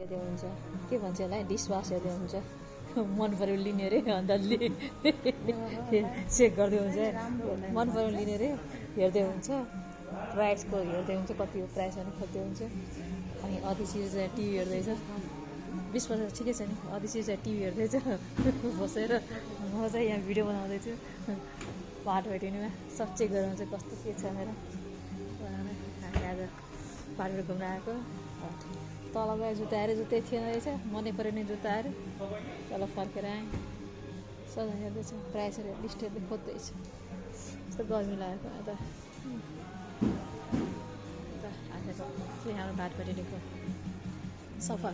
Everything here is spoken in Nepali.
त्यो हुन्छ के भन्छ यसलाई डिसवासर त्यो हुन्छ मन पऱ्यो लिने अरे अन्त चेक गर्दै हुन्छ मन पऱ्यो लिने अरे हेर्दै हुन्छ प्राइसको हेर्दै हुन्छ कति हो प्राइस अनि खोज्दै हुन्छ अनि अदिसी चाहिँ टिभी हेर्दैछ 20 वर्ष ठिकै छ नि अदिसी चाहिँ टिभी हेर्दैछ बसेर म चाहिँ यहाँ भिडियो बनाउँदैछु बाटो भेटिनुमा सब चेक गरेर चाहिँ कस्तो के छ मेरो हामी आज बाटो घुम्न आएको तल गएर जुत्ता आएर जुत्तै थिएन रहेछ मनै पऱ्यो नि जुत्ता आएर तल फर्केर आएँ सधैँ हेर्दैछ प्राइसहरू लिस्टहरू खोज्दैछ यस्तो गर्मी लागेको अन्त आजको चाहिँ हाम्रो बाटो भेटिनुको सफर